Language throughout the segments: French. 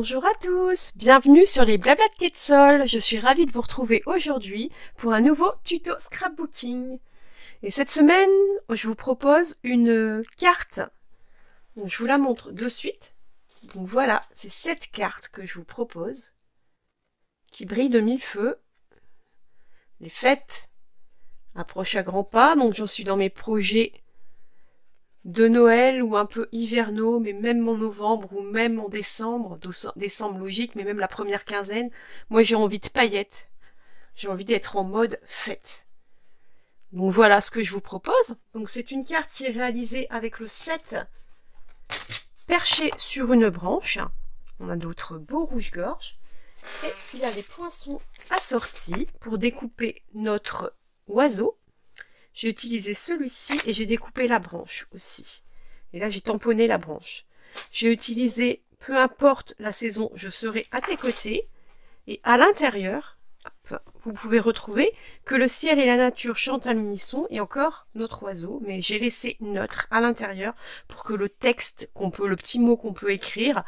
Bonjour à tous, bienvenue sur les Blabla de Quetzal. Je suis ravie de vous retrouver aujourd'hui pour un nouveau tuto scrapbooking. Et cette semaine, je vous propose une carte. Donc, je vous la montre de suite. Donc voilà, c'est cette carte que je vous propose, qui brille de mille feux. Les fêtes approchent à grands pas, donc j'en suis dans mes projets de Noël ou un peu hivernaux, mais même en novembre ou même en décembre, décembre logique, mais même la première quinzaine, moi j'ai envie de paillettes, j'ai envie d'être en mode fête. Donc voilà ce que je vous propose. Donc c'est une carte qui est réalisée avec le 7 perché sur une branche. On a d'autres beaux rouge-gorge. Et il y a des poinçons assortis pour découper notre oiseau. J'ai utilisé celui-ci et j'ai découpé la branche aussi. Et là, j'ai tamponné la branche. J'ai utilisé, peu importe la saison, je serai à tes côtés. Et à l'intérieur, vous pouvez retrouver que le ciel et la nature chantent à l'unisson et encore notre oiseau. Mais j'ai laissé neutre à l'intérieur pour que le texte, le petit mot qu'on peut écrire,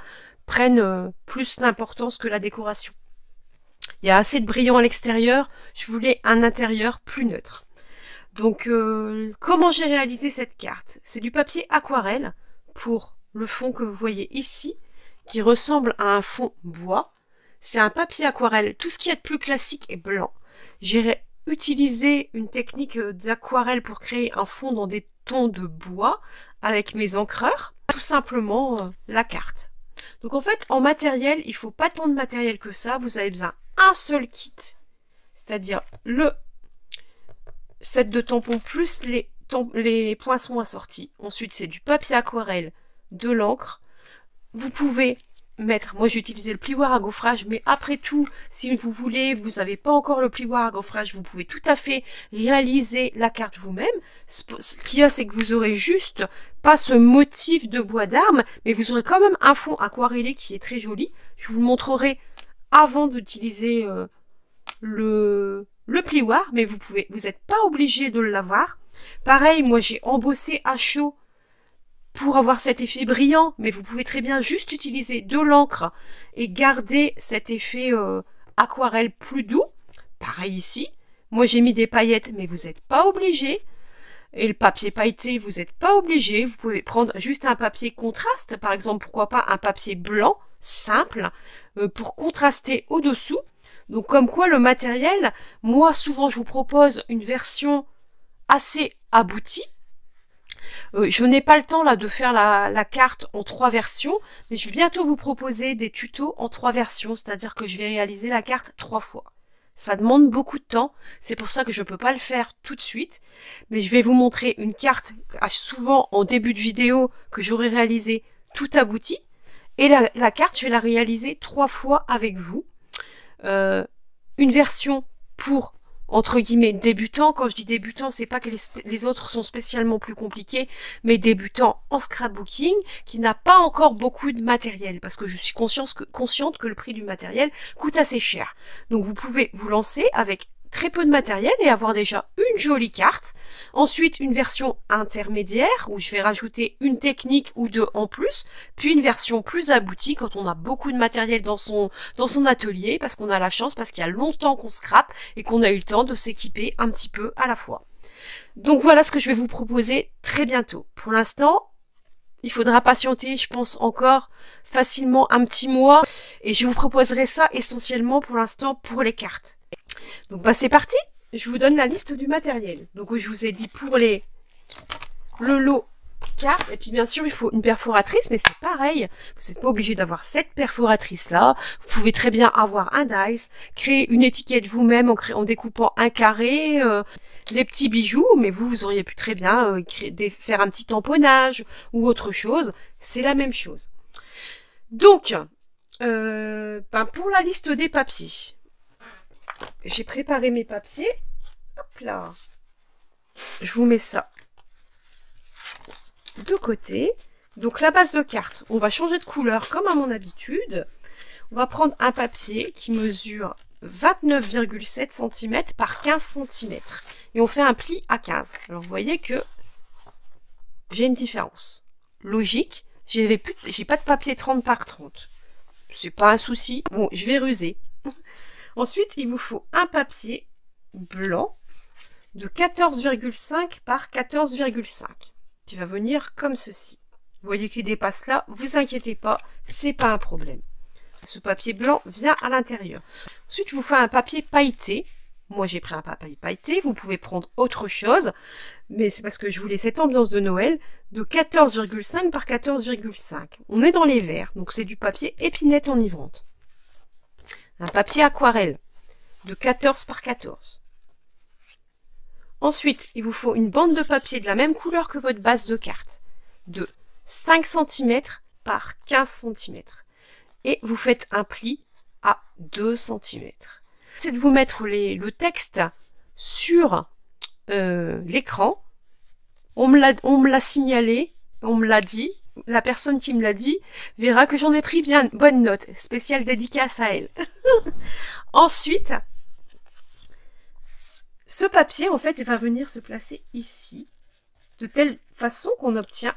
prenne plus d'importance que la décoration. Il y a assez de brillant à l'extérieur. Je voulais un intérieur plus neutre. Donc, comment j'ai réalisé cette carte? C'est du papier aquarelle pour le fond que vous voyez ici, qui ressemble à un fond bois. C'est un papier aquarelle. Tout ce qui est de plus classique est blanc. J'ai utilisé une technique d'aquarelle pour créer un fond dans des tons de bois avec mes encreurs. Tout simplement la carte. Donc en fait, en matériel, il faut pas tant de matériel que ça. Vous avez besoin d'un seul kit, c'est-à-dire le set de tampons plus les poinçons assortis. Ensuite, c'est du papier aquarelle, de l'encre. Vous pouvez mettre, moi j'ai utilisé le plioir à gaufrage, mais après tout, si vous voulez, vous n'avez pas encore le plioir à gaufrage, vous pouvez tout à fait réaliser la carte vous-même. Ce qu'il y a, c'est que vous aurez juste pas ce motif de bois d'arme, mais vous aurez quand même un fond aquarellé qui est très joli. Je vous le montrerai avant d'utiliser le plioir, mais vous n'êtes pas obligé de l'avoir. Pareil, moi j'ai embossé à chaud pour avoir cet effet brillant, mais vous pouvez très bien juste utiliser de l'encre et garder cet effet aquarelle plus doux. Pareil ici, moi j'ai mis des paillettes, mais vous n'êtes pas obligé. Et le papier pailleté, vous n'êtes pas obligé. Vous pouvez prendre juste un papier contraste, par exemple, pourquoi pas un papier blanc, simple, pour contraster au-dessous. Donc comme quoi le matériel, moi souvent je vous propose une version assez aboutie. Je n'ai pas le temps là de faire la carte en 3 versions, mais je vais bientôt vous proposer des tutos en 3 versions, c'est-à-dire que je vais réaliser la carte 3 fois. Ça demande beaucoup de temps, c'est pour ça que je ne peux pas le faire tout de suite, mais je vais vous montrer une carte souvent en début de vidéo que j'aurai réalisée tout aboutie, et la carte je vais la réaliser 3 fois avec vous. Une version pour entre guillemets débutants. Quand je dis débutants, c'est pas que les autres sont spécialement plus compliqués, mais débutants en scrapbooking qui n'a pas encore beaucoup de matériel, parce que je suis consciente que le prix du matériel coûte assez cher. Donc vous pouvez vous lancer avec très peu de matériel et avoir déjà une jolie carte. Ensuite, une version intermédiaire où je vais rajouter une technique ou deux en plus, puis une version plus aboutie quand on a beaucoup de matériel dans son atelier, parce qu'on a la chance, parce qu'il y a longtemps qu'on scrape et qu'on a eu le temps de s'équiper un petit peu à la fois. Donc voilà ce que je vais vous proposer très bientôt. Pour l'instant, il faudra patienter, je pense, encore facilement un petit mois, et je vous proposerai ça essentiellement pour l'instant pour les cartes. Donc bah c'est parti, je vous donne la liste du matériel. Donc je vous ai dit pour le lot carte, et puis bien sûr il faut une perforatrice, mais c'est pareil, vous n'êtes pas obligé d'avoir cette perforatrice là, vous pouvez très bien avoir un dice, créer une étiquette vous-même en découpant un carré, les petits bijoux, mais vous auriez pu très bien faire un petit tamponnage ou autre chose, c'est la même chose. Donc, pour la liste des papiers, j'ai préparé mes papiers. Hop là. Je vous mets ça de côté. Donc la base de carte, on va changer de couleur comme à mon habitude. On va prendre un papier qui mesure 29,7 cm par 15 cm. Et on fait un pli à 15. Alors vous voyez que j'ai une différence. Logique, j'ai pas de papier 30 par 30. c'est pas un souci. Bon, je vais ruser. Ensuite, il vous faut un papier blanc de 14,5 par 14,5 qui va venir comme ceci. Vous voyez qu'il dépasse là, vous inquiétez pas, c'est pas un problème. Ce papier blanc vient à l'intérieur. Ensuite, je vous fais un papier pailleté. Moi, j'ai pris un papier pailleté. Vous pouvez prendre autre chose, mais c'est parce que je voulais cette ambiance de Noël de 14,5 par 14,5. On est dans les verts, donc c'est du papier épinette enivrante. Un papier aquarelle de 14 par 14. Ensuite, il vous faut une bande de papier de la même couleur que votre base de carte, de 5 cm par 15 cm. Et vous faites un pli à 2 cm. C'est de vous mettre le texte sur l'écran. On me l'a signalé, on me l'a dit. La personne qui me l'a dit verra que j'en ai pris bien bonne note. Spéciale dédicace à elle. Ensuite, ce papier, en fait, va venir se placer ici, de telle façon qu'on obtient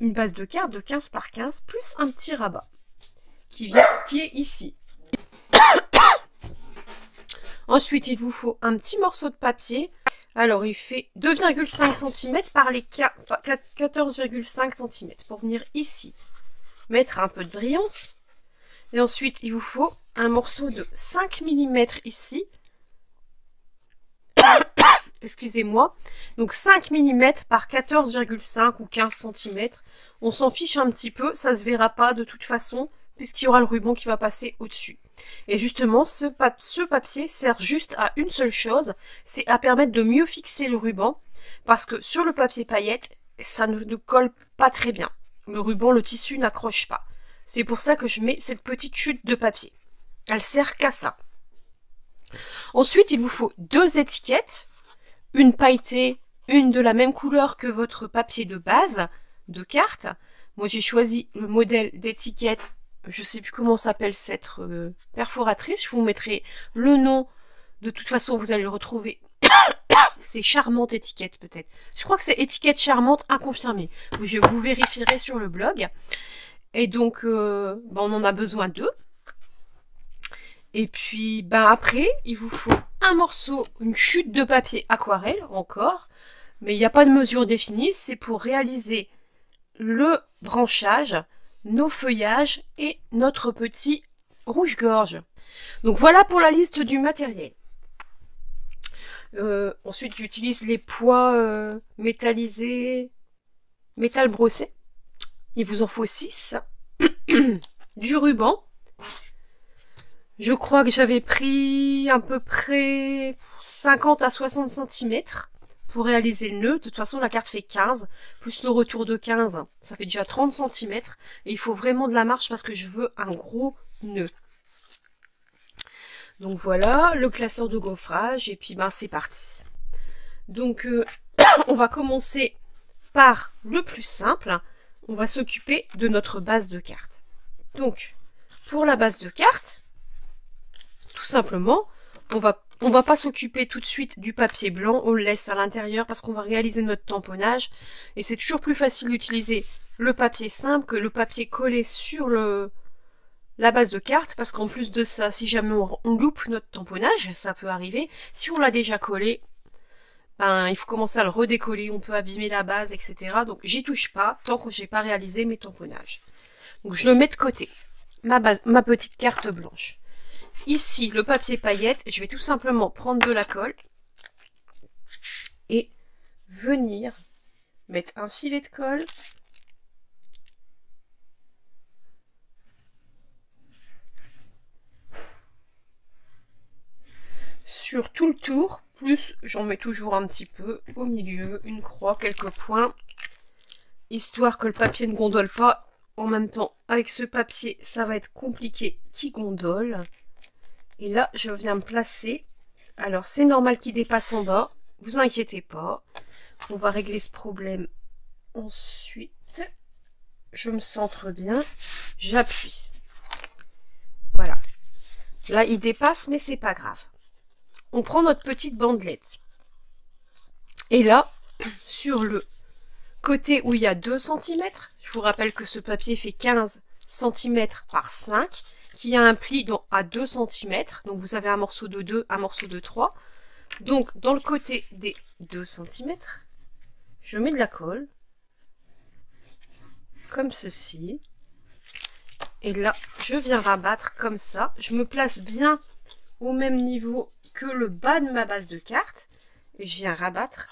une base de carte de 15 par 15, plus un petit rabat, qui est ici. Ensuite, il vous faut un petit morceau de papier. Alors, il fait 2,5 cm par les 14,5 cm pour venir ici, mettre un peu de brillance. Et ensuite, il vous faut un morceau de 5 mm ici. Excusez-moi. Donc, 5 mm par 14,5 ou 15 cm. On s'en fiche un petit peu, ça se verra pas de toute façon, puisqu'il y aura le ruban qui va passer au-dessus. Et justement, ce papier sert juste à une seule chose, c'est à permettre de mieux fixer le ruban, parce que sur le papier paillette, ça ne colle pas très bien. Le ruban, le tissu n'accroche pas. C'est pour ça que je mets cette petite chute de papier. Elle sert qu'à ça. Ensuite, il vous faut 2 étiquettes, une pailletée, une de la même couleur que votre papier de base de carte. Moi, j'ai choisi le modèle d'étiquette. Je sais plus comment s'appelle cette perforatrice. Je vous mettrai le nom. De toute façon, vous allez le retrouver. C'est Charmante Étiquette, peut-être. Je crois que c'est Étiquette Charmante inconfirmée. Vous vérifierez sur le blog. Et donc, on en a besoin 2. Et puis, après, il vous faut un morceau, une chute de papier aquarelle, encore. Mais il n'y a pas de mesure définie. C'est pour réaliser le branchage, nos feuillages et notre petit rouge-gorge. Donc voilà pour la liste du matériel. Ensuite, j'utilise les pois métallisés, métal brossé. Il vous en faut 6. Du ruban. Je crois que j'avais pris à peu près 50 à 60 cm pour réaliser le nœud. De toute façon, la carte fait 15, plus le retour de 15, ça fait déjà 30 cm. Et il faut vraiment de la marge parce que je veux un gros nœud. Donc voilà, le classeur de gaufrage, et puis c'est parti. Donc, on va commencer par le plus simple. On va s'occuper de notre base de carte. Donc, pour la base de carte, tout simplement, on va pas s'occuper tout de suite du papier blanc, on le laisse à l'intérieur parce qu'on va réaliser notre tamponnage. Et c'est toujours plus facile d'utiliser le papier simple que le papier collé sur la base de carte, parce qu'en plus de ça, si jamais on loupe notre tamponnage, ça peut arriver, si on l'a déjà collé, il faut commencer à le redécoller, on peut abîmer la base, etc. Donc j'y touche pas tant que j'ai pas réalisé mes tamponnages. Donc je le mets de côté, ma petite carte blanche. Ici, le papier paillette, je vais tout simplement prendre de la colle et venir mettre un filet de colle sur tout le tour, plus j'en mets toujours un petit peu au milieu, une croix, quelques points, histoire que le papier ne gondole pas. En même temps, avec ce papier, ça va être compliqué qu'il gondole. Et là, je viens me placer. Alors, c'est normal qu'il dépasse en bas. Vous inquiétez pas. On va régler ce problème ensuite. Je me centre bien. J'appuie. Voilà. Là, il dépasse, mais c'est pas grave. On prend notre petite bandelette. Et là, sur le côté où il y a 2 cm, je vous rappelle que ce papier fait 15 cm par 5. qui a un pli à 2 cm. Donc vous avez un morceau de 2, un morceau de 3. Donc dans le côté des 2 cm, je mets de la colle, comme ceci. Et là, je viens rabattre comme ça. Je me place bien au même niveau que le bas de ma base de carte. Et je viens rabattre.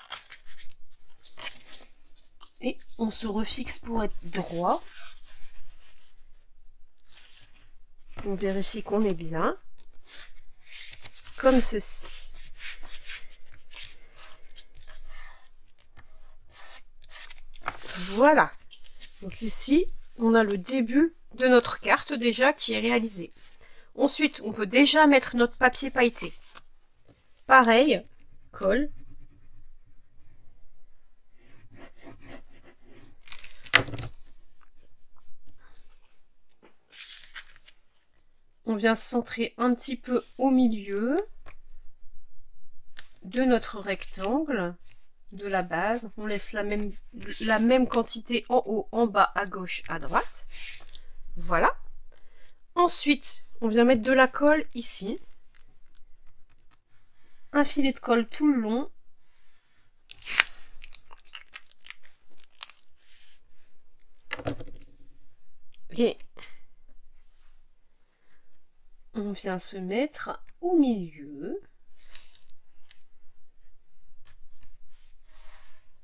Et on se refixe pour être droit. On vérifie qu'on est bien. Comme ceci. Voilà. Donc ici, on a le début de notre carte déjà qui est réalisée. Ensuite, on peut déjà mettre notre papier pailleté. Pareil, colle. On vient se centrer un petit peu au milieu de notre rectangle, de la base. On laisse la même quantité en haut, en bas, à gauche, à droite. Voilà. Ensuite, on vient mettre de la colle ici. Un filet de colle tout le long. Et on vient se mettre au milieu.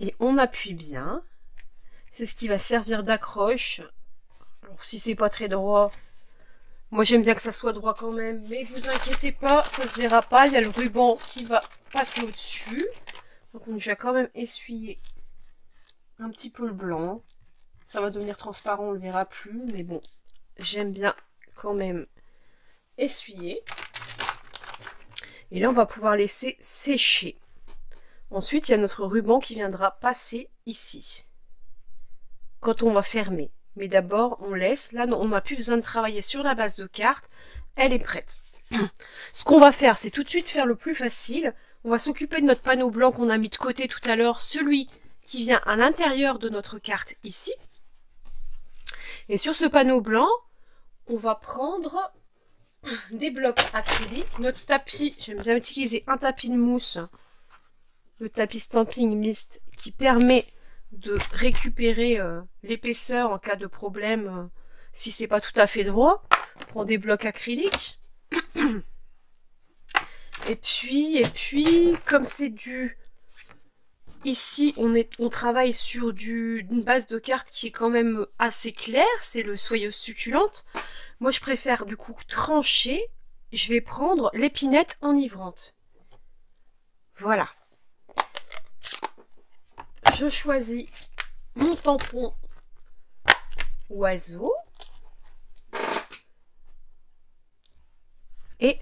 Et on appuie bien. C'est ce qui va servir d'accroche. Alors si c'est pas très droit, moi j'aime bien que ça soit droit quand même, mais vous inquiétez pas, ça se verra pas. Il y a le ruban qui va passer au-dessus. Donc je vais quand même essuyer un petit peu le blanc. Ça va devenir transparent, on le verra plus, mais bon, j'aime bien quand même essuyer. Et là on va pouvoir laisser sécher. Ensuite il y a notre ruban qui viendra passer ici quand on va fermer. Mais d'abord, on laisse. Là, on n'a plus besoin de travailler sur la base de carte. Elle est prête. Ce qu'on va faire, c'est tout de suite faire le plus facile. On va s'occuper de notre panneau blanc qu'on a mis de côté tout à l'heure. Celui qui vient à l'intérieur de notre carte ici. Et sur ce panneau blanc, on va prendre des blocs acryliques. Notre tapis, j'aime bien utiliser un tapis de mousse. Le tapis Stampin' Mist qui permet de récupérer l'épaisseur en cas de problème si c'est pas tout à fait droit. On prend des blocs acryliques. Et puis, comme c'est ici, on travaille sur une base de carte qui est quand même assez claire, c'est le soyeuse succulente. Moi, je préfère du coup trancher. Je vais prendre l'épinette enivrante. Voilà. Je choisis mon tampon oiseau et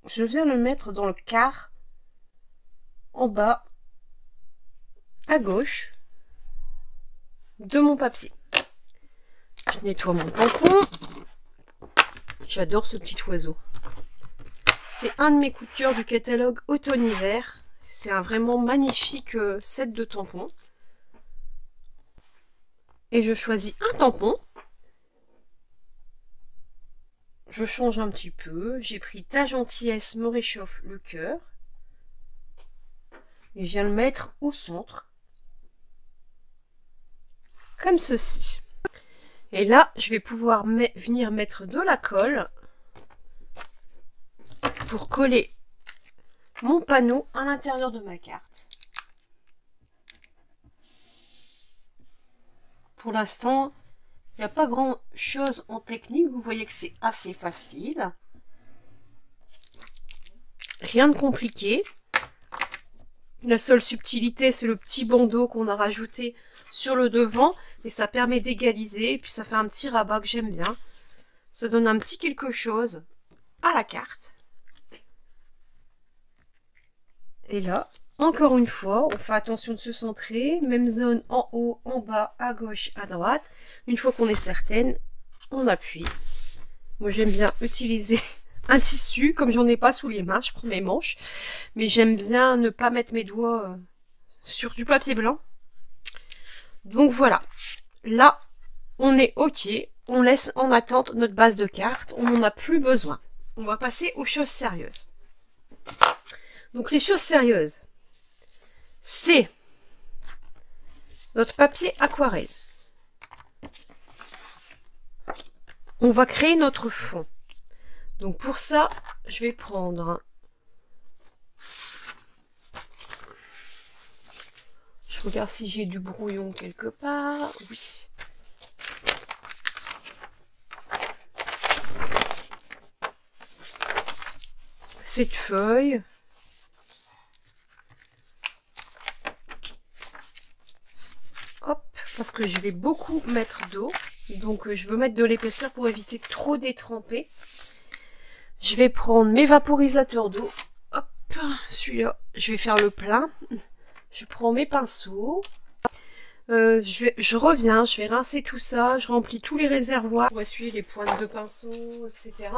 je viens le mettre dans le quart en bas à gauche de mon papier. Je nettoie mon tampon. J'adore ce petit oiseau. C'est un de mes coups de cœur du catalogue automne-hiver. C'est un vraiment magnifique set de tampons. Et je choisis un tampon. Je change un petit peu. J'ai pris Ta gentillesse me réchauffe le cœur. Et je viens le mettre au centre. Comme ceci. Et là, je vais pouvoir venir mettre de la colle pour coller mon panneau à l'intérieur de ma carte. Pour l'instant, il n'y a pas grand chose en technique. Vous voyez que c'est assez facile. Rien de compliqué. La seule subtilité, c'est le petit bandeau qu'on a rajouté sur le devant. Et ça permet d'égaliser. Et puis ça fait un petit rabat que j'aime bien. Ça donne un petit quelque chose à la carte. Et là, encore une fois, on fait attention de se centrer. Même zone en haut, en bas, à gauche, à droite. Une fois qu'on est certaine, on appuie. Moi j'aime bien utiliser un tissu, comme j'en ai pas sous les mains, je prends mes manches, mais j'aime bien ne pas mettre mes doigts sur du papier blanc. Donc voilà, là on est ok, on laisse en attente notre base de cartes, on n'en a plus besoin. On va passer aux choses sérieuses. Donc les choses sérieuses, c'est notre papier aquarelle. On va créer notre fond. Donc pour ça, je vais prendre... Je regarde si j'ai du brouillon quelque part. Oui. Cette feuille. Hop, parce que je vais beaucoup mettre d'eau. Donc je veux mettre de l'épaisseur pour éviter de trop détremper. Je vais prendre mes vaporisateurs d'eau. Hop, celui-là, je vais faire le plein. Je prends mes pinceaux. Je reviens, je vais rincer tout ça. Je remplis tous les réservoirs pour essuyer les pointes de pinceau, etc.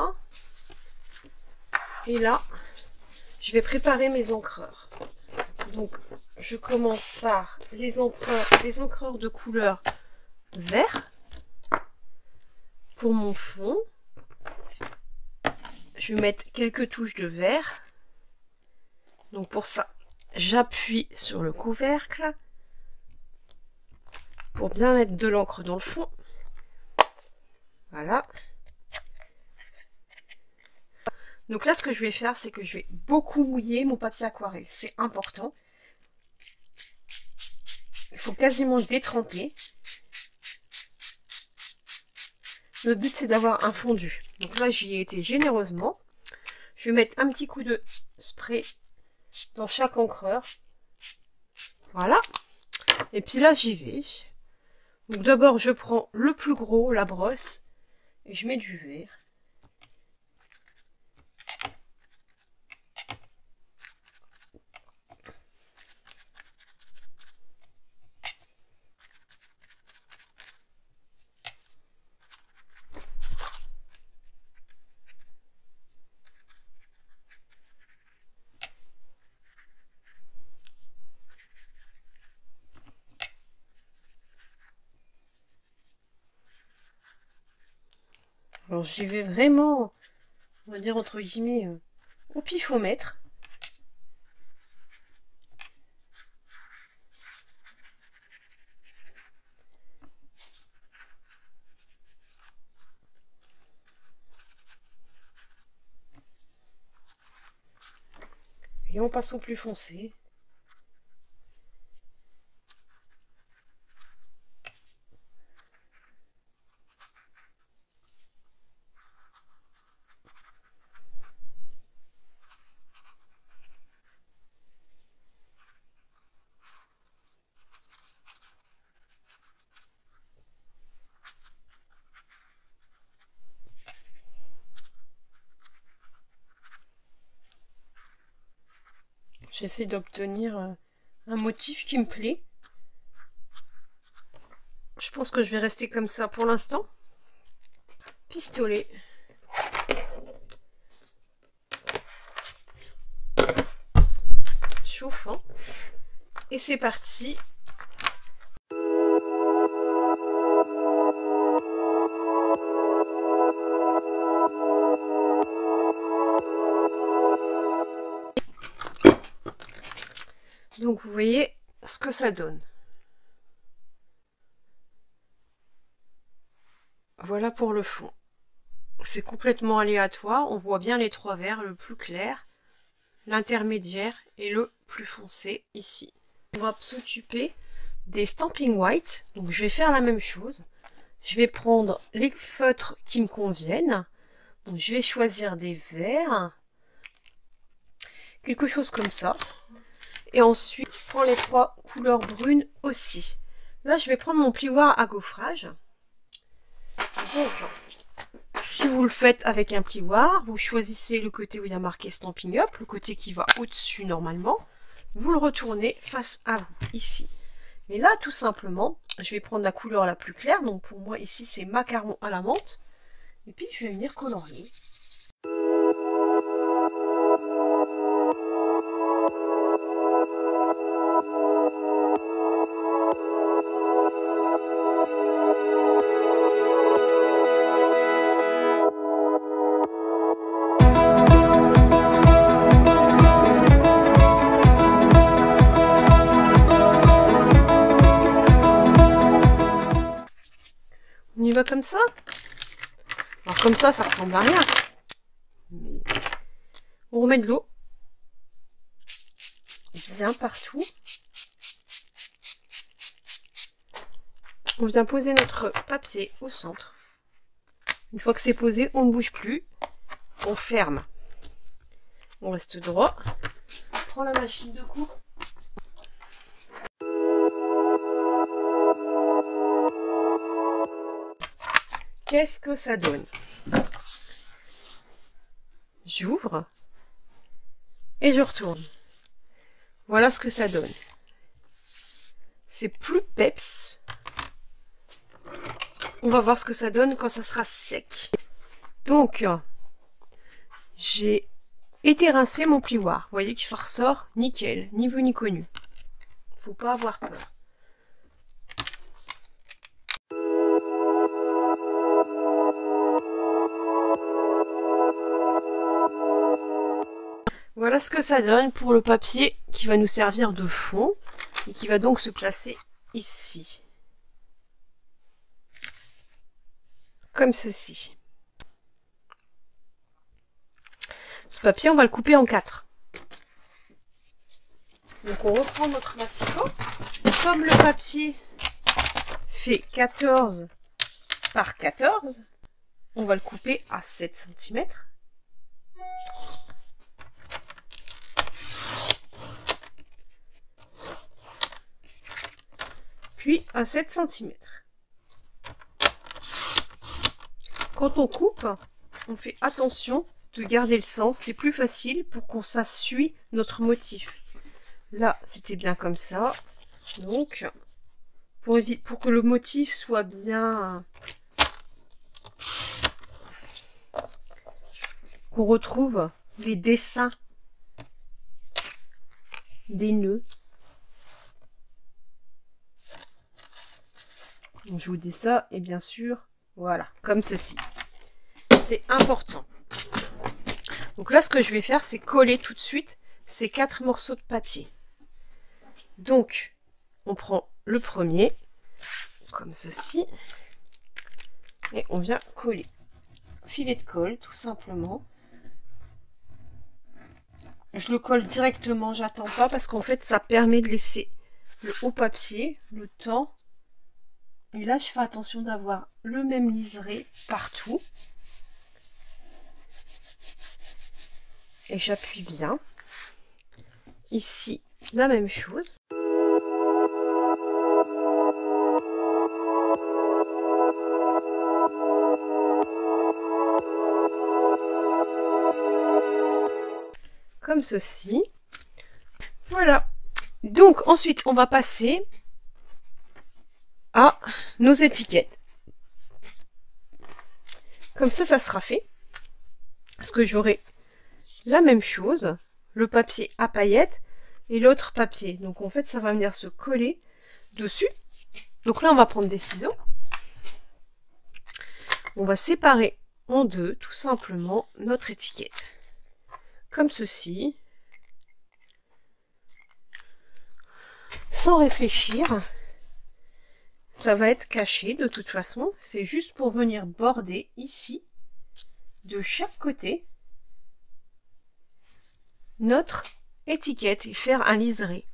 Et là, je vais préparer mes encreurs. Donc, je commence par les encreurs de couleur vert pour mon fond. Je vais mettre quelques touches de vert. Donc pour ça, j'appuie sur le couvercle pour bien mettre de l'encre dans le fond. Voilà. Donc là, ce que je vais faire, c'est que je vais beaucoup mouiller mon papier aquarelle. C'est important. Il faut quasiment le détremper. Le but, c'est d'avoir un fondu. Donc là, j'y ai été généreusement. Je vais mettre un petit coup de spray dans chaque encreur. Voilà. Et puis là, j'y vais. Donc d'abord, je prends le plus gros, la brosse, et je mets du vert. Alors j'y vais vraiment, on va dire entre guillemets, au pifomètre. Et on passe au plus foncé. J'essaie d'obtenir un motif qui me plaît. Je pense que je vais rester comme ça pour l'instant. Pistolet. Chauffant. Et c'est parti. Donc vous voyez ce que ça donne. Voilà pour le fond. C'est complètement aléatoire. On voit bien les trois verts, le plus clair, l'intermédiaire et le plus foncé ici. On va s'occuper des Stampin' White. Donc je vais faire la même chose. Je vais prendre les feutres qui me conviennent. Donc je vais choisir des verts. Quelque chose comme ça. Et ensuite, je prends les trois couleurs brunes aussi. Là, je vais prendre mon plioir à gaufrage. Donc, si vous le faites avec un plioir, vous choisissez le côté où il y a marqué Stampin' Up, le côté qui va au-dessus normalement. Vous le retournez face à vous, ici. Et là, tout simplement, je vais prendre la couleur la plus claire. Donc pour moi, ici, c'est macaron à la menthe. Et puis, je vais venir colorier. On y va comme ça. Alors comme ça ressemble à rien. Mais on remet de l'eau bien partout. On vient poser notre papier au centre. Une fois que c'est posé, on ne bouge plus. On ferme. On reste droit. On prend la machine de coupe. Qu'est-ce que ça donne? J'ouvre et je retourne. Voilà ce que ça donne. C'est plus peps. On va voir ce que ça donne quand ça sera sec. Donc, j'ai été rincer mon plioir. Vous voyez que ça ressort nickel, ni vu ni connu. Faut pas avoir peur. Voilà ce que ça donne pour le papier qui va nous servir de fond et qui va donc se placer ici. Comme ceci. Ce papier, on va le couper en 4. Donc on reprend notre massicot. Comme le papier fait 14 par 14, on va le couper à 7 cm. Puis à 7 cm. Quand on coupe, on fait attention de garder le sens, c'est plus facile pour qu'on s'assuie notre motif. Là, c'était bien comme ça. Donc, pour que le motif soit bien... qu'on retrouve les dessins des nœuds. Donc, je vous dis ça, et bien sûr, voilà, comme ceci. C'est important. Donc là, ce que je vais faire, c'est coller tout de suite ces 4 morceaux de papier. Donc, on prend le premier, comme ceci, et on vient coller. Filet de colle, tout simplement. Je le colle directement, j'attends pas, parce qu'en fait, ça permet de laisser le haut papier le temps. Et là, je fais attention d'avoir le même liseré partout. Et j'appuie bien. Ici, la même chose. Comme ceci. Voilà. Donc, ensuite, on va passer à nos étiquettes. Comme ça sera fait. Parce que j'aurai la même chose, le papier à paillettes et l'autre papier. Donc en fait, ça va venir se coller dessus. Donc là, on va prendre des ciseaux. On va séparer en deux, tout simplement, notre étiquette. Comme ceci. Sans réfléchir. Ça va être caché de toute façon. C'est juste pour venir border ici, de chaque côté, notre étiquette et faire un liseré.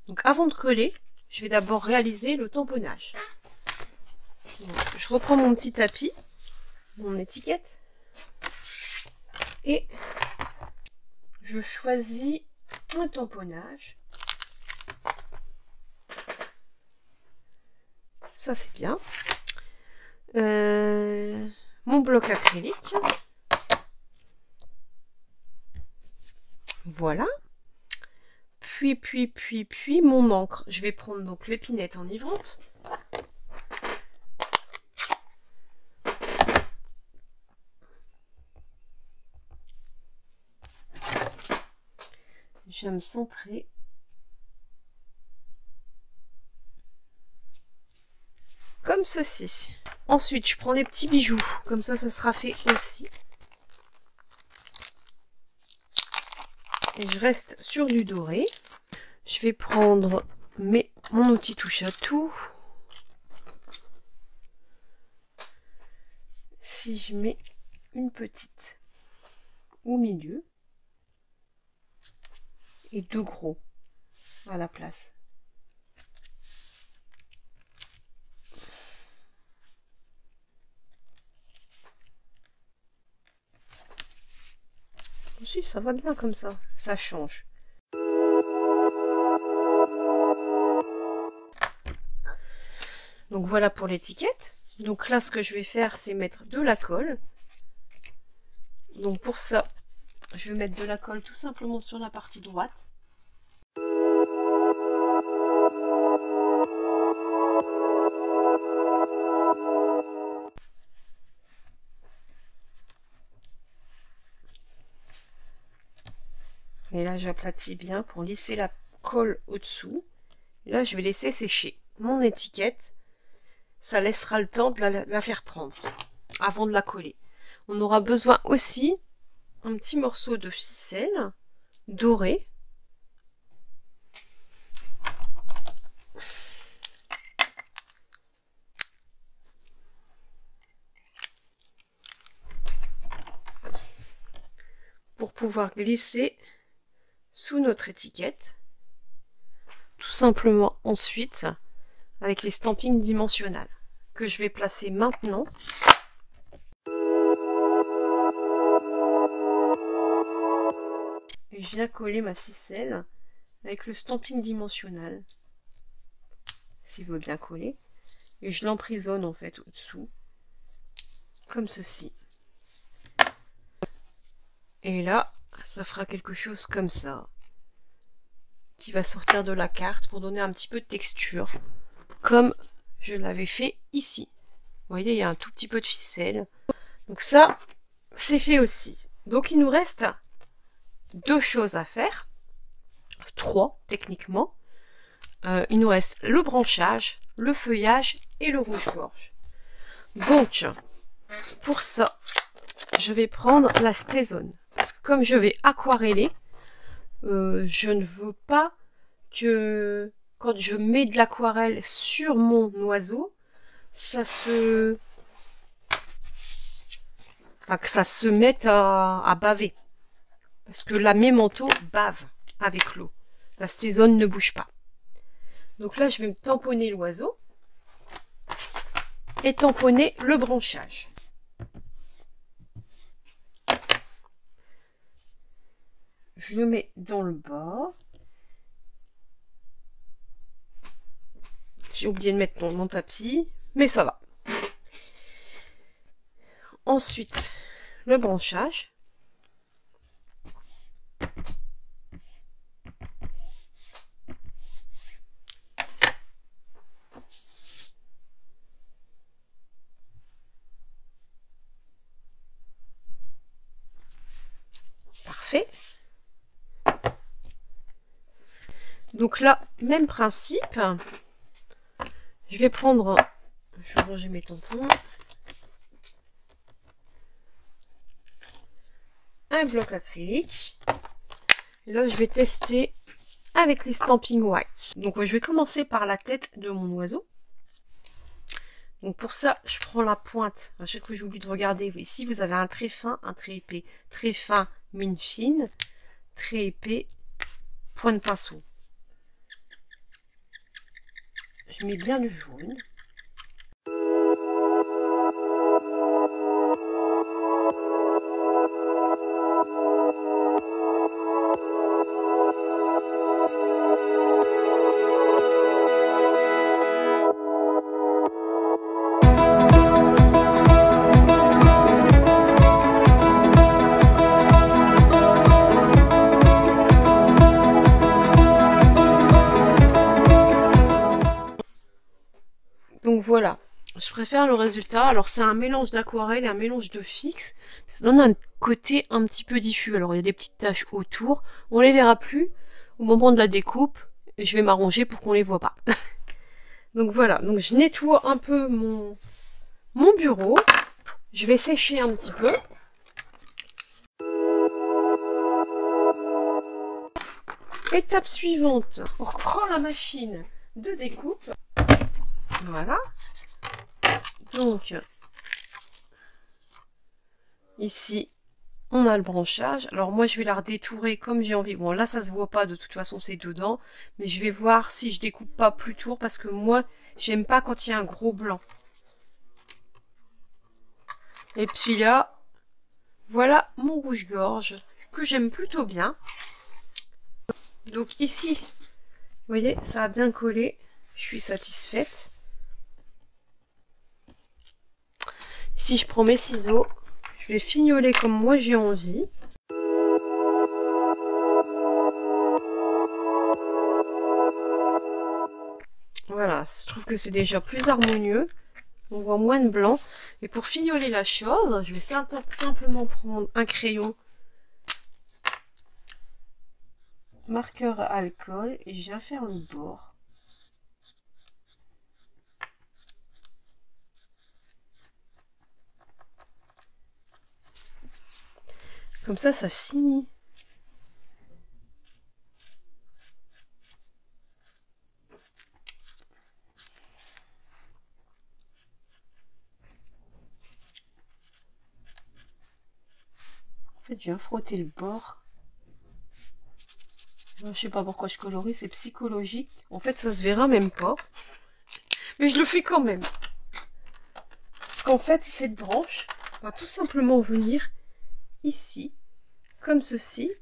Donc avant de coller, je vais d'abord réaliser le tamponnage. Donc, je reprends mon petit tapis, mon étiquette, et je choisis un tamponnage. Ça c'est bien. Mon bloc acrylique. Voilà. puis mon encre. Je vais prendre donc l'épinette enivrante. Je viens me centrer. Comme ceci. Ensuite, je prends les petits bijoux. Comme ça sera fait aussi. Et je reste sur du doré. Je vais prendre mon outil touche à tout. Si je mets une petite au milieu et deux gros à la place. Si, ça va bien comme ça, ça change. Donc voilà pour l'étiquette. Donc là, ce que je vais faire, c'est mettre de la colle. Donc pour ça, je vais mettre de la colle tout simplement sur la partie droite. Et là, j'aplatis bien pour lisser la colle au-dessous. Et là, je vais laisser sécher mon étiquette. Ça laissera le temps de la faire prendre avant de la coller. On aura besoin aussi un petit morceau de ficelle dorée. Pour pouvoir glisser sous notre étiquette. Tout simplement ensuite avec les stampings dimensionnels que je vais placer maintenant. Et je viens coller ma ficelle avec le stamping dimensionnel, s'il veut bien coller, et je l'emprisonne en fait au-dessous, comme ceci. Et là, ça fera quelque chose comme ça, qui va sortir de la carte pour donner un petit peu de texture, comme je l'avais fait ici. Vous voyez, il y a un tout petit peu de ficelle. Donc ça, c'est fait aussi. Donc il nous reste deux choses à faire. Trois, techniquement. Il nous reste le branchage, le feuillage et le rouge-gorge. Donc, pour ça, je vais prendre la Stazone. Parce que comme je vais aquareller, je ne veux pas que quand je mets de l'aquarelle sur mon oiseau, que ça se mette à baver. Parce que la mémanteau bave avec l'eau. La Stazone ne bouge pas. Donc là, je vais me tamponner l'oiseau et tamponner le branchage. Je le mets dans le bas. J'ai oublié de mettre mon tapis, mais ça va. Ensuite, le branchage. Parfait. Donc là, même principe. Je vais prendre, je vais ranger mes tampons, un bloc acrylique. Et là, je vais tester avec les Stampin' White. Donc, je vais commencer par la tête de mon oiseau. Donc, pour ça, je prends la pointe. À chaque fois, j'oublie de regarder. Ici, vous avez un très fin, un très épais. Très fin, mine fine. Très épais, point de pinceau. Je mets bien du jaune. Je préfère le résultat. Alors c'est un mélange d'aquarelle et un mélange de fixe. Ça donne un côté un petit peu diffus. Alors il y a des petites taches autour. On les verra plus au moment de la découpe. Et je vais m'arranger pour qu'on les voit pas. Donc voilà. Donc je nettoie un peu mon bureau. Je vais sécher un petit peu. Étape suivante. On reprend la machine de découpe. Voilà. Donc, ici, on a le branchage. Alors moi, je vais la redétourer comme j'ai envie. Bon, là, ça se voit pas. De toute façon, c'est dedans. Mais je vais voir si je découpe pas plus tour. Parce que moi, j'aime pas quand il y a un gros blanc. Et puis là, voilà mon rouge-gorge que j'aime plutôt bien. Donc ici, vous voyez, ça a bien collé. Je suis satisfaite. Si je prends mes ciseaux, je vais fignoler comme moi j'ai envie. Voilà, je trouve que c'est déjà plus harmonieux. On voit moins de blanc. Et pour fignoler la chose, je vais simplement prendre un crayon marqueur à alcool et je viens faire le bord. Comme ça finit. En fait, je viens frotter le bord. Je sais pas pourquoi je colorie, c'est psychologique. En fait, ça se verra même pas. Mais je le fais quand même. Parce qu'en fait, cette branche va tout simplement venir ici, comme ceci,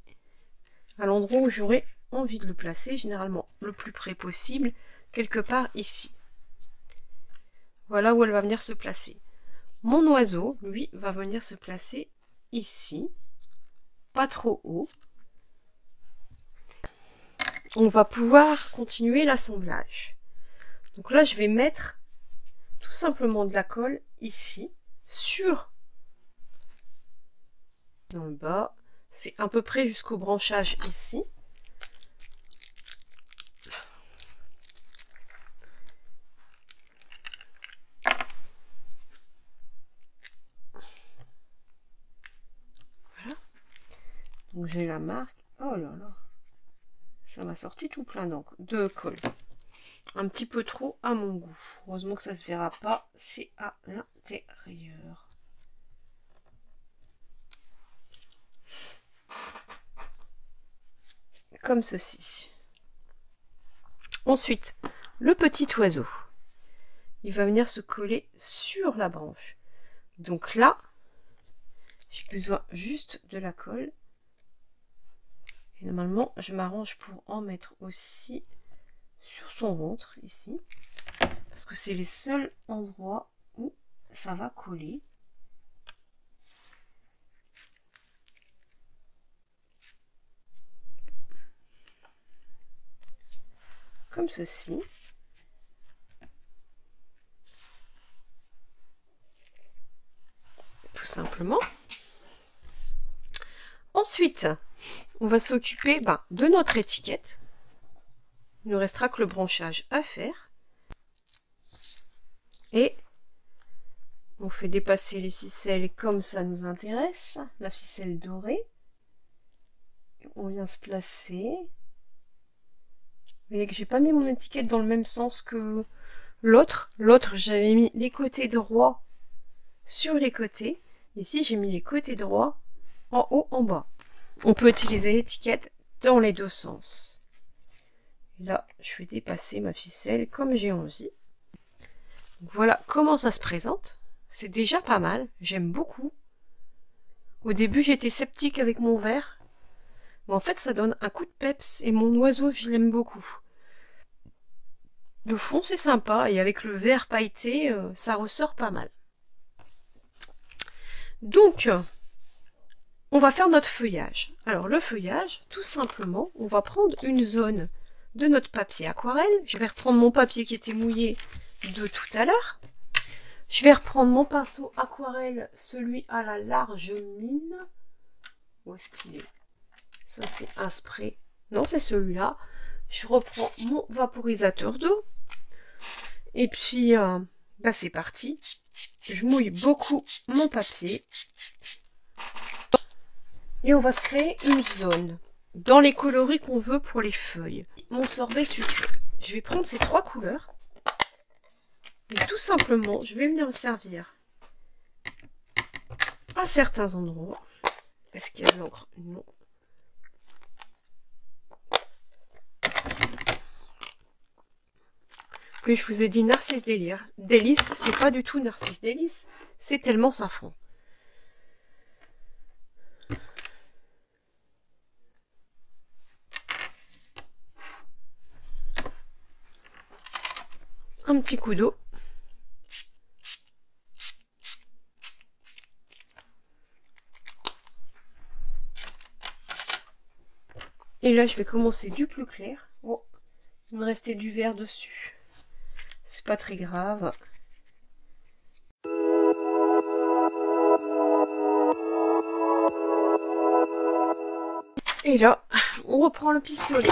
à l'endroit où j'aurai envie de le placer, généralement le plus près possible, quelque part ici. Voilà où elle va venir se placer. Mon oiseau, lui, va venir se placer ici, pas trop haut. On va pouvoir continuer l'assemblage. Donc là, je vais mettre tout simplement de la colle ici, sur dans le bas. C'est à peu près jusqu'au branchage ici. Voilà. Donc j'ai la marque. Oh là là. Ça m'a sorti tout plein de colle. Un petit peu trop à mon goût. Heureusement que ça se verra pas. C'est à l'intérieur. Comme ceci. Ensuite, le petit oiseau. Il va venir se coller sur la branche. Donc là, j'ai besoin juste de la colle. Et normalement, je m'arrange pour en mettre aussi sur son ventre, ici. Parce que c'est les seuls endroits où ça va coller. Comme ceci. Tout simplement. Ensuite, on va s'occuper de notre étiquette. Il ne restera que le branchage à faire. Et on fait dépasser les ficelles comme ça nous intéresse. La ficelle dorée. On vient se placer. Vous voyez que j'ai pas mis mon étiquette dans le même sens que l'autre. L'autre, j'avais mis les côtés droits sur les côtés. Ici, j'ai mis les côtés droits en haut, en bas. On peut utiliser l'étiquette dans les deux sens. Et là, je vais dépasser ma ficelle comme j'ai envie. Donc voilà comment ça se présente. C'est déjà pas mal. J'aime beaucoup. Au début, j'étais sceptique avec mon verre. Mais en fait, ça donne un coup de peps. Et mon oiseau, je l'aime beaucoup. Le fond, c'est sympa. Et avec le verre pailleté, ça ressort pas mal. Donc, on va faire notre feuillage. Alors, le feuillage, tout simplement, on va prendre une zone de notre papier aquarelle. Je vais reprendre mon papier qui était mouillé de tout à l'heure. Je vais reprendre mon pinceau aquarelle, celui à la large mine. Où est-ce qu'il est? Ça, c'est un spray. Non, c'est celui-là. Je reprends mon vaporisateur d'eau. Et puis, bah, c'est parti. Je mouille beaucoup mon papier. Et on va se créer une zone dans les coloris qu'on veut pour les feuilles. Mon sorbet sucré. Je vais prendre ces 3 couleurs. Et tout simplement, je vais venir me servir à certains endroits. Est-ce qu'il y a de l'encre? Non. Puis je vous ai dit Narcisse Délice, c'est pas du tout Narcisse Délice, c'est tellement safran. Un petit coup d'eau. Et là, je vais commencer du plus clair. Oh, il me restait du vert dessus. C'est pas très grave. Et là, on reprend le pistolet.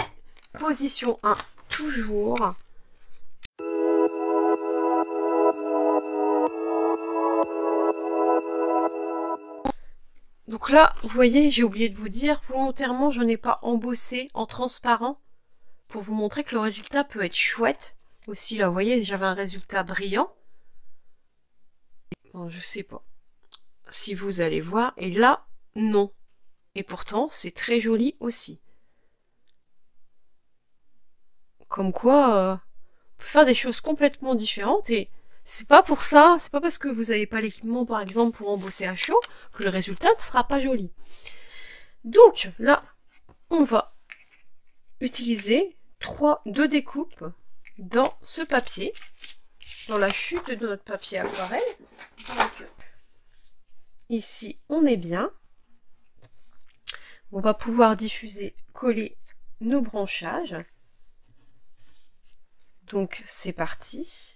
Position 1, toujours. Donc là, vous voyez, j'ai oublié de vous dire, volontairement, je n'ai pas embossé en transparent pour vous montrer que le résultat peut être chouette. Aussi, là, vous voyez, j'avais un résultat brillant. Bon, je sais pas si vous allez voir. Et là, non. Et pourtant, c'est très joli aussi. Comme quoi, on peut faire des choses complètement différentes et c'est pas pour ça, c'est pas parce que vous n'avez pas l'équipement, par exemple, pour embosser à chaud, que le résultat ne sera pas joli. Donc, là, on va utiliser 2 découpes dans ce papier, dans la chute de notre papier aquarelle. Donc, ici, on est bien. On va pouvoir diffuser, coller nos branchages. Donc, c'est parti.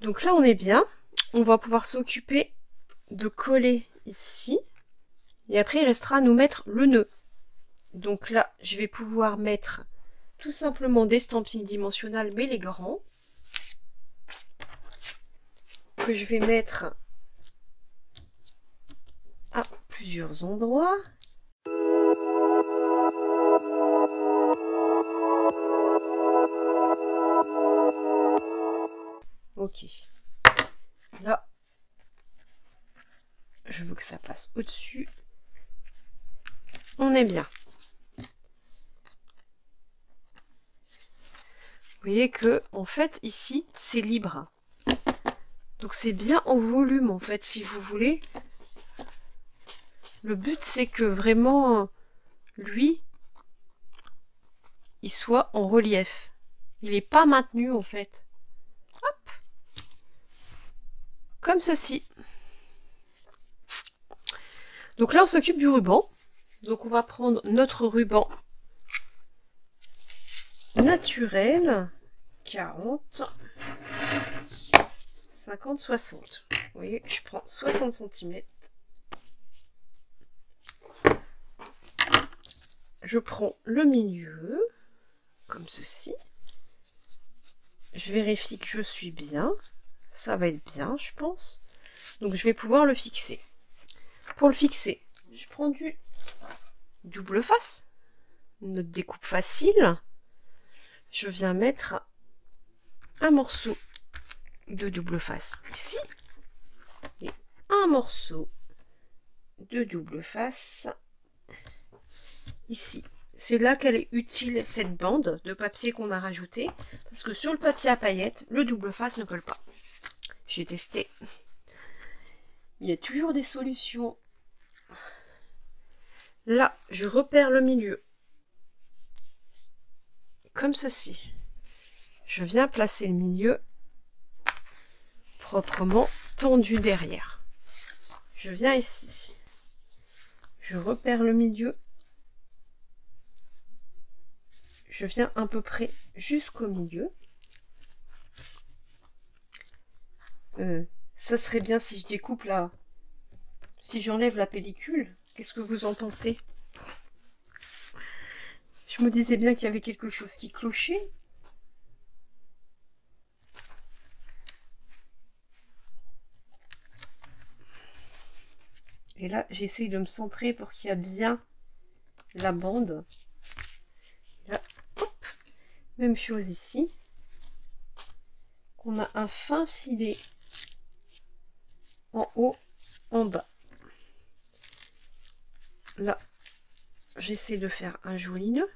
Donc là, on est bien. On va pouvoir s'occuper de coller ici. Et après, il restera à nous mettre le nœud. Donc là, je vais pouvoir mettre tout simplement des stampings dimensionnels, mais les grands. Que je vais mettre à plusieurs endroits. Ok. Là, je veux que ça passe au-dessus. On est bien. Vous voyez que, en fait, ici, c'est libre. Donc, c'est bien en volume, en fait, si vous voulez. Le but, c'est que vraiment, lui, il soit en relief. Il n'est pas maintenu, en fait. Hop. Comme ceci. Donc là, on s'occupe du ruban. Donc, on va prendre notre ruban naturel. 40, 50, 60. Vous voyez, je prends 60 cm. Je prends le milieu, comme ceci. Je vérifie que je suis bien. Ça va être bien, je pense. Donc, je vais pouvoir le fixer. Pour le fixer, je prends du double face. Notre découpe facile. Je viens mettre un morceau de double face ici et un morceau de double face ici. C'est là qu'elle est utile, cette bande de papier qu'on a rajouté, parce que sur le papier à paillettes, le double face ne colle pas. J'ai testé. Il y a toujours des solutions. Là, je repère le milieu. Comme ceci. Je viens placer le milieu proprement tendu derrière. Je viens ici. Je repère le milieu. Je viens à peu près jusqu'au milieu. Ça serait bien si je découpe là. Si j'enlève la pellicule. Qu'est-ce que vous en pensez? Je me disais bien qu'il y avait quelque chose qui clochait. Et là, j'essaye de me centrer pour qu'il y ait bien la bande. Là, hop, même chose ici. On a un fin filet en haut, en bas. Là, j'essaie de faire un joli nœud.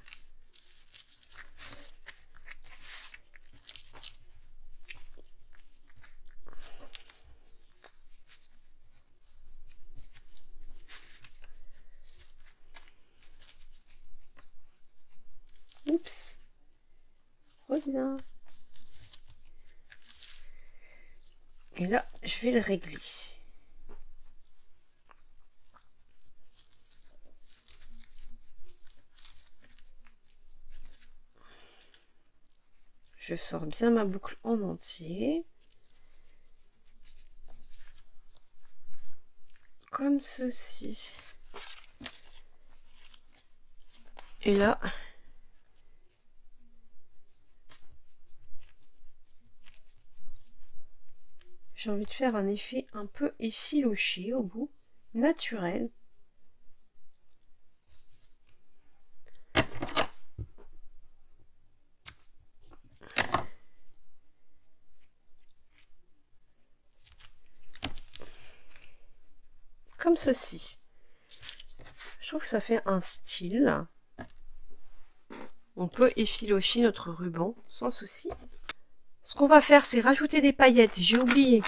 Oups, reviens. Et là, je vais le régler. Je sors bien ma boucle en entier. Comme ceci. Et là, j'ai envie de faire un effet un peu effiloché au bout, naturel. Comme ceci. Je trouve que ça fait un style. On peut effilocher notre ruban sans souci. Ce qu'on va faire, c'est rajouter des paillettes. J'ai oublié.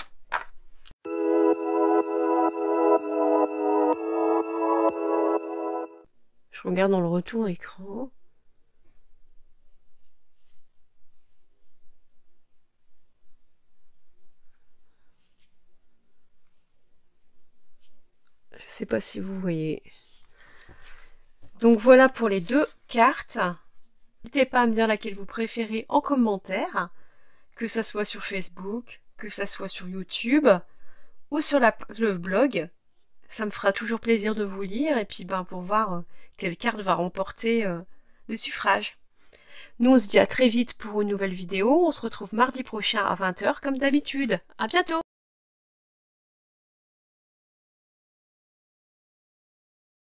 Je regarde dans le retour écran. Je sais pas si vous voyez. Donc voilà pour les deux cartes. N'hésitez pas à me dire laquelle vous préférez en commentaire, que ça soit sur Facebook, que ça soit sur YouTube ou sur le blog. Ça me fera toujours plaisir de vous lire et puis pour voir quelle carte va remporter le suffrage. Nous on se dit à très vite pour une nouvelle vidéo. On se retrouve mardi prochain à 20 h comme d'habitude. À bientôt!